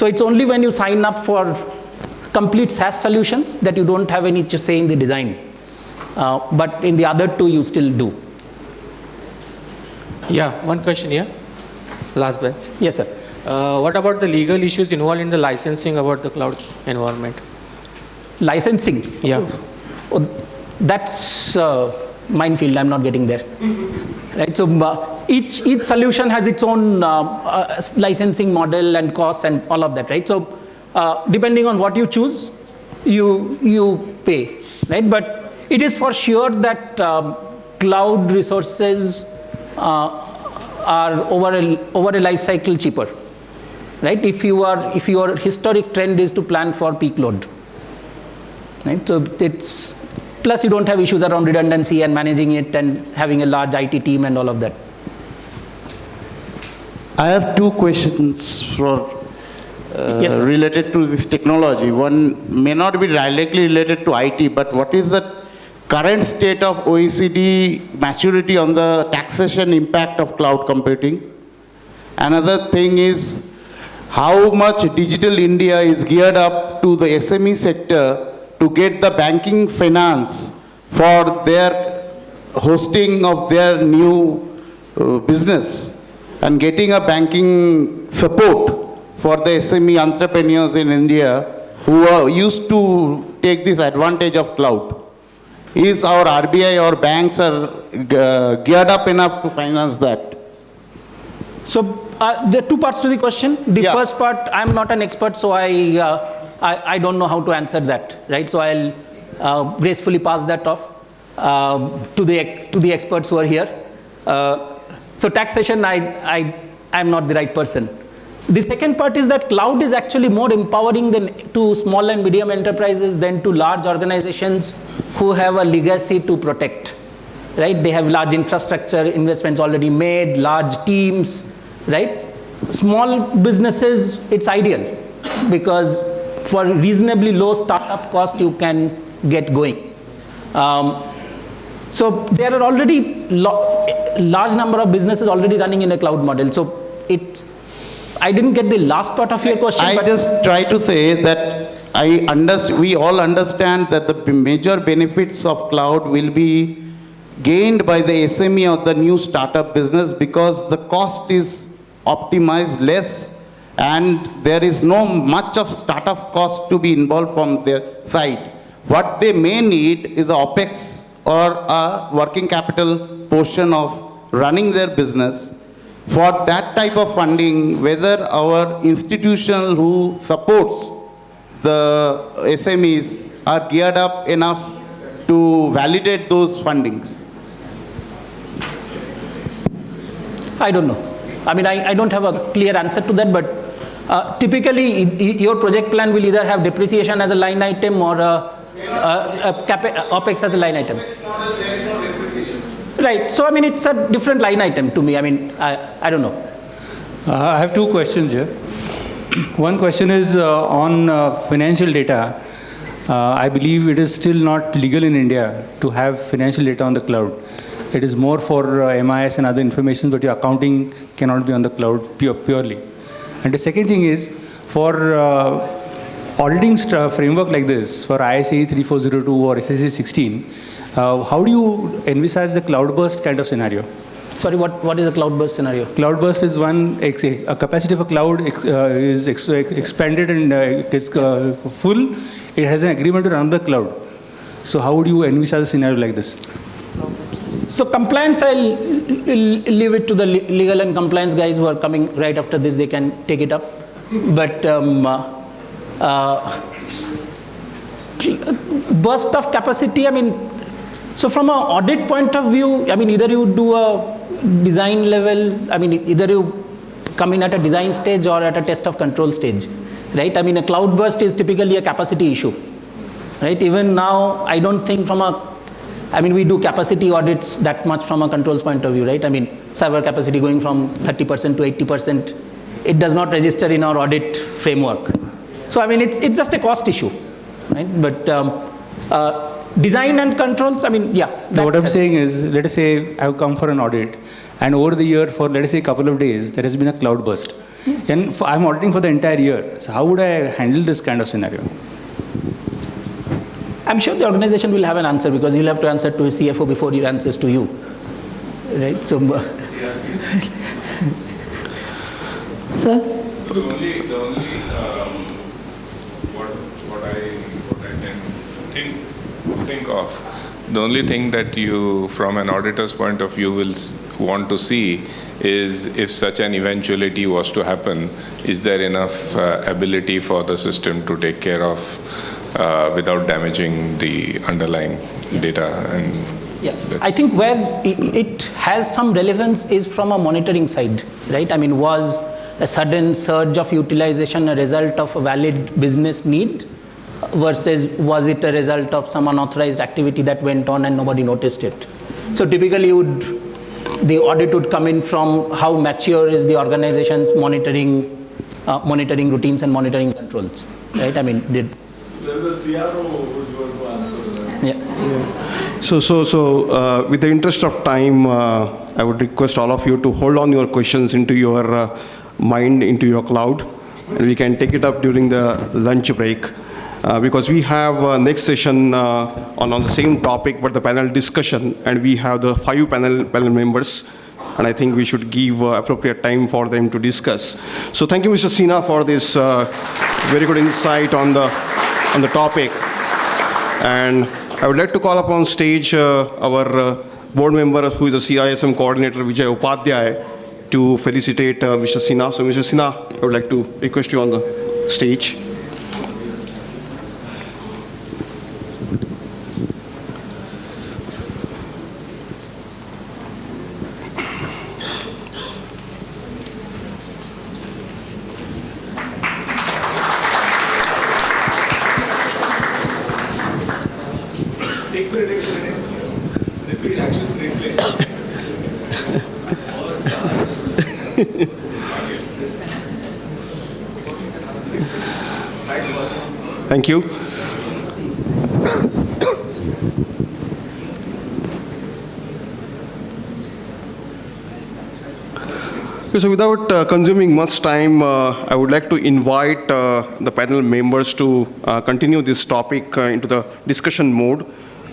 So it's only when you sign up for complete SaaS solutions that you don't have any say in the design. But in the other two, you still do. Yeah, one question here. Last batch. Yes, sir. What about the legal issues involved in the licensing about the cloud environment? Licensing? Yeah. Oh, that's minefield. I'm not getting there. Right. So each solution has its own licensing model and costs and all of that. Right. So depending on what you choose, you pay. Right. But it is for sure that cloud resources are over a life cycle cheaper. Right. If your historic trend is to plan for peak load. Right. So it's plus you don't have issues around redundancy and managing it and having a large IT team and all of that. I have two questions for Yes, related to this technology. One may not be directly related to IT, but what is the current state of OECD maturity on the taxation impact of cloud computing? Another thing is how much Digital India is geared up to the SME sector to get the banking finance for their hosting of their new business and getting a banking support for the SME entrepreneurs in India who are used to take this advantage of cloud. Is our RBI or banks are geared up enough to finance that? So there are two parts to the question. The first part, I'm not an expert, so I don't know how to answer that, right? So I'll gracefully pass that off to the experts who are here. So taxation, I'm not the right person. The second part is that cloud is actually more empowering to small and medium enterprises than to large organizations who have a legacy to protect, right? They have large infrastructure investments already made, large teams, right? Small businesses, it's ideal because for reasonably low startup cost, you can get going. So there are already large number of businesses already running in a cloud model. So I didn't get the last part of your question. I just try to say that we all understand that the major benefits of cloud will be gained by the SME or the new startup business because the cost is optimized less and there is no much of startup cost to be involved from their side. What they may need is a OPEX or a working capital portion of running their business. For that type of funding, whether our institution who supports the SMEs are geared up enough to validate those fundings? I don't know. I mean, I don't have a clear answer to that, but typically your project plan will either have depreciation as a line item or OPEX as a line item. Right. So, I mean, it's a different line item to me. I mean, I don't know. I have two questions here. One question is on financial data. I believe it is still not legal in India to have financial data on the cloud. It is more for MIS and other information, but your accounting cannot be on the cloud purely. And the second thing is, for auditing framework like this, for ISA 3402 or SSA 16, how do you envisage the cloud-burst kind of scenario? Sorry, what is a cloud-burst scenario? Cloud-burst is a capacity of a cloud is expanded and is full. It has an agreement to run the cloud. So how would you envisage a scenario like this? So compliance, I'll leave it to the legal and compliance guys who are coming right after this. They can take it up. But burst of capacity, I mean, so from an audit point of view, I mean, either you do a design level, I mean, either you come in at a design stage or at a test of control stage, right? I mean, a cloud burst is typically a capacity issue, right? Even now, I don't think I mean, we do capacity audits that much from a controls point of view, right? I mean, server capacity going from 30% to 80%, it does not register in our audit framework. So, I mean, it's just a cost issue, right? But design and controls, I mean, yeah. What I'm saying is, let us say I've come for an audit, and over the year, for let us say a couple of days, there has been a cloud burst. And I'm auditing for the entire year. So how would I handle this kind of scenario? I'm sure the organization will have an answer because he'll have to answer to his CFO before he answers to you. Right? So, Sir? What I can think of, the only thing that you, from an auditor's point of view, will want to see is if such an eventuality was to happen, is there enough ability for the system to take care of without damaging the underlying data? And yeah, I think where it has some relevance is from a monitoring side, right? I mean, was a sudden surge of utilization a result of a valid business need versus was it a result of some unauthorized activity that went on and nobody noticed it? So typically the audit would come in from how mature is the organization's monitoring routines and monitoring controls, right? I mean, the CRO who's going to answer that. Yeah. So, with the interest of time, I would request all of you to hold on your questions into your mind, into your cloud, and we can take it up during the lunch break. Because we have next session on the same topic, but the panel discussion, and we have the 5 panel members, and I think we should give appropriate time for them to discuss. So thank you, Mr. Sinha, for this very good insight on the topic. And I would like to call upon stage our board member who is the CISM coordinator, Vijay Upadhyay, to felicitate Mr. Sinha. So Mr. Sinha, I would like to request you on the stage. Thank you. So without consuming much time, I would like to invite the panel members to continue this topic into the discussion mode.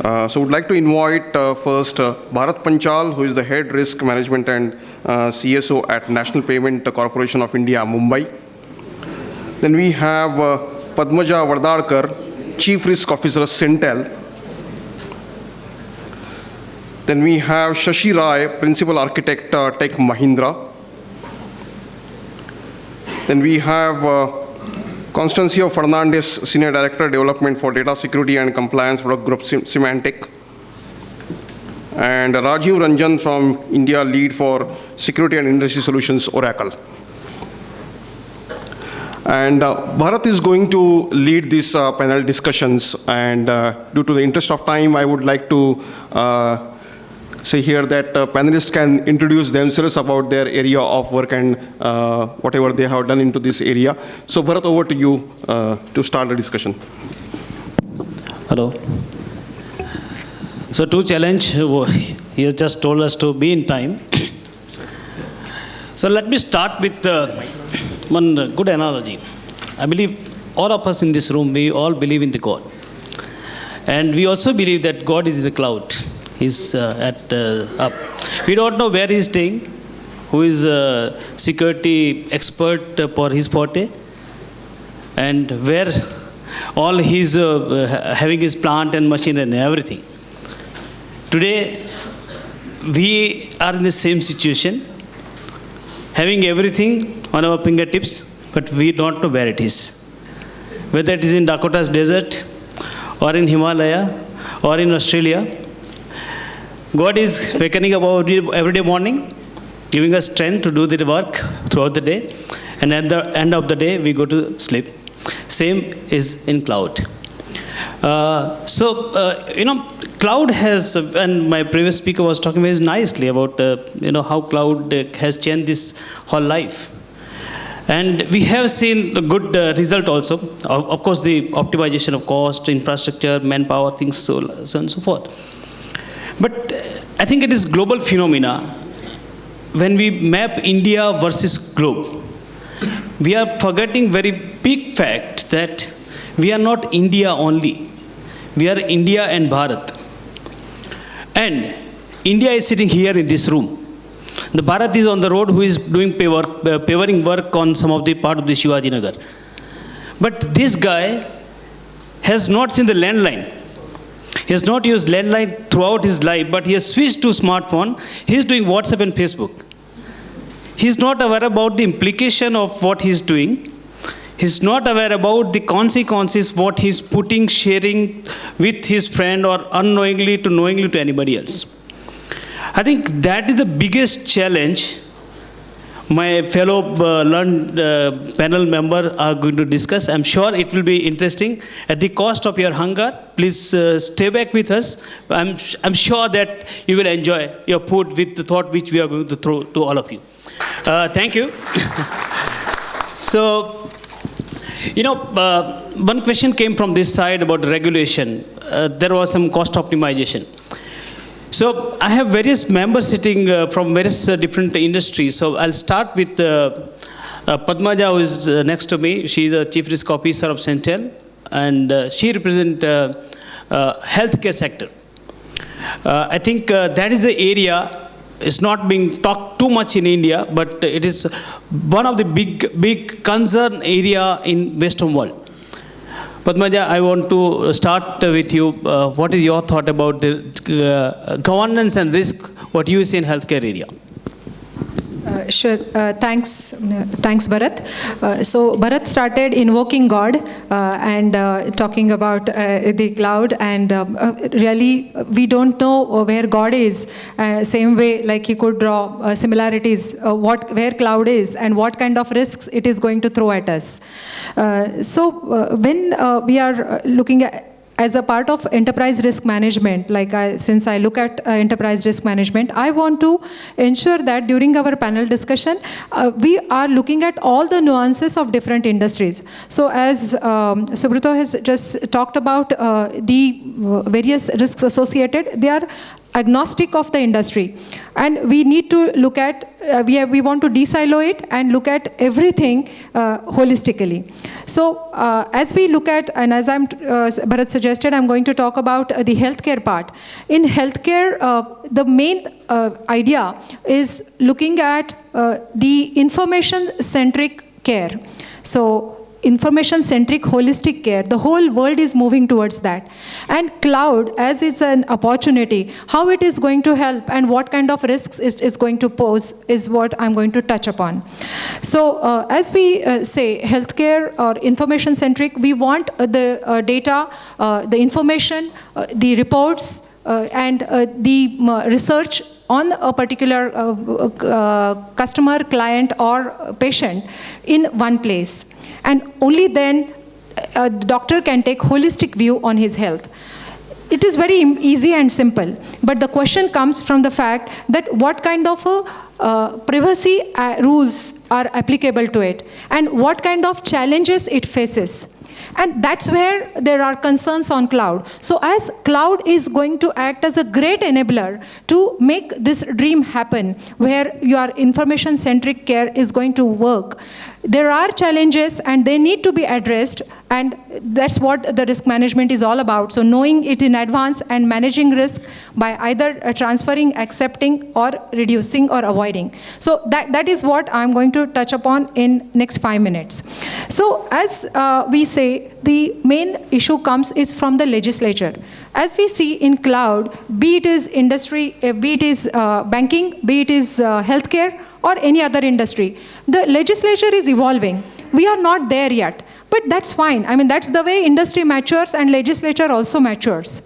So I would like to invite first Bharat Panchal, who is the Head Risk Management and CSO at National Payment Corporation of India, Mumbai. Then we have Padmaja Vardadkar, Chief Risk Officer, Centel. Then we have Shashi Rai, Principal Architect, Tech Mahindra. Then we have Constancio Fernandez, Senior Director, Development for Data Security and Compliance, Product Group Symantec. And Rajiv Ranjan from India, Lead for Security and Industry Solutions, Oracle. And Bharat is going to lead these panel discussions, and due to the interest of time, I would like to say here that panelists can introduce themselves about their area of work and whatever they have done into this area. So Bharat, over to you to start the discussion. Hello. So to challenge, he has just told us to be in time. So let me start with one good analogy. I believe all of us in this room, we all believe in the God. And we also believe that God is in the cloud. He's up. We don't know where he's staying, who is a security expert for his forte, and where all he's having his plant and machine and everything. Today, we are in the same situation, having everything on our fingertips, but we don't know where it is. Whether it is in Dakota's desert, or in Himalaya, or in Australia, God is wakening up every day morning, giving us strength to do the work throughout the day, and at the end of the day, we go to sleep. Same is in cloud. Cloud has, and my previous speaker was talking very nicely about, how cloud has changed this whole life. And we have seen the good result also. Of course, the optimization of cost, infrastructure, manpower, things, so on and so forth. But I think it is global phenomena. When we map India versus globe, we are forgetting very big fact that we are not India only. We are India and Bharat. And India is sitting here in this room. The Bharat is on the road who is doing pavering work on some of the part of the Shivaji Nagar. But this guy has not seen the landline. He has not used landline throughout his life, but he has switched to smartphone. He is doing WhatsApp and Facebook. He is not aware about the implication of what he is doing. He is not aware about the consequences, what he is putting, sharing with his friend or unknowingly to knowingly to anybody else. I think that is the biggest challenge my fellow learned panel member are going to discuss. I'm sure it will be interesting. At the cost of your hunger, please stay back with us. I'm sure that you will enjoy your food with the thought which we are going to throw to all of you. Thank you. So, one question came from this side about regulation. There was some cost optimization. So I have various members sitting from various different industries. So I'll start with Padmaja, who is next to me. She is the Chief Risk Officer of Centel, and she represents healthcare sector. I think that is the area. It's not being talked too much in India, but it is one of the big concern area in Western world. Padmaja, I want to start with you. What is your thought about the governance and risk, what you see in healthcare area? Sure. Thanks, Bharat. So Bharat started invoking God and talking about the cloud, and really we don't know where God is. Same way, like he could draw similarities, where cloud is and what kind of risks it is going to throw at us. So when we are looking at as a part of enterprise risk management, since I look at enterprise risk management, I want to ensure that during our panel discussion, we are looking at all the nuances of different industries. So as Subrata has just talked about the various risks associated, they are agnostic of the industry. And we need to look at, we want to de-silo it and look at everything holistically. So as we look at, and as Bharat suggested, I'm going to talk about the healthcare part. In healthcare, the main idea is looking at the information-centric care. So information-centric holistic care, the whole world is moving towards that. And cloud, as it's an opportunity, how it is going to help and what kind of risks it is going to pose is what I'm going to touch upon. So as we say healthcare or information-centric, we want the data, the information, the reports, and the research on a particular customer, client, or patient in one place. And only then a doctor can take holistic view on his health. It is very easy and simple, but the question comes from the fact that what kind of privacy rules are applicable to it and what kind of challenges it faces. And that's where there are concerns on cloud. So as cloud is going to act as a great enabler to make this dream happen, where your information-centric care is going to work, there are challenges and they need to be addressed, and that's what the risk management is all about. So knowing it in advance and managing risk by either transferring, accepting, or reducing or avoiding. So that is what I'm going to touch upon in next 5 minutes. So as we say, the main issue comes is from the legislature. As we see in cloud, be it is industry, be it is banking, be it is healthcare, or any other industry, the legislature is evolving. We are not there yet, but that's fine. I mean, that's the way industry matures and legislature also matures.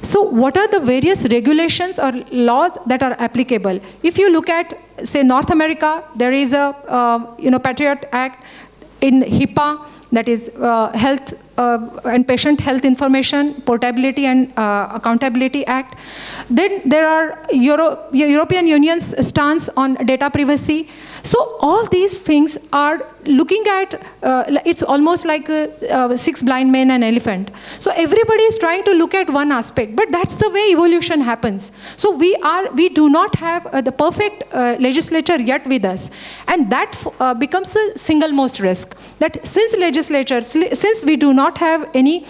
So what are the various regulations or laws that are applicable? If you look at, say, North America, there is a Patriot Act. In HIPAA, that is Health and Patient Health Information, Portability and Accountability Act. Then there are European Union's stance on data privacy. So all these things are looking at, it's almost like six blind men and elephant. So everybody is trying to look at one aspect, but that's the way evolution happens. So we do not have the perfect legislature yet with us, and that becomes a single most risk. That since we do not have any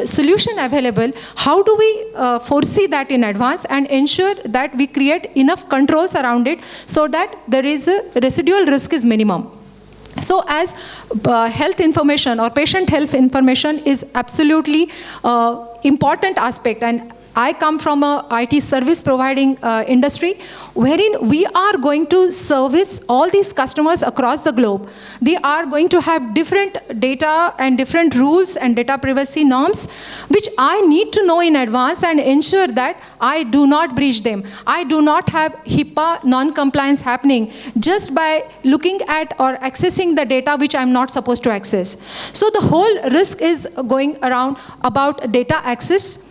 solution available, how do we foresee that in advance and ensure that we create enough controls around it so that there is a residual risk is minimum. So as health information or patient health information is absolutely important aspect, and I come from a IT service providing industry wherein we are going to service all these customers across the globe. They are going to have different data and different rules and data privacy norms, which I need to know in advance and ensure that I do not breach them. I do not have HIPAA non-compliance happening just by looking at or accessing the data which I'm not supposed to access. So the whole risk is going around about data access.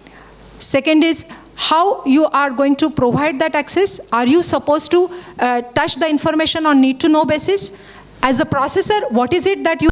Second is how you are going to provide that access. Are you supposed to touch the information on need to know basis? As a processor, what is it that you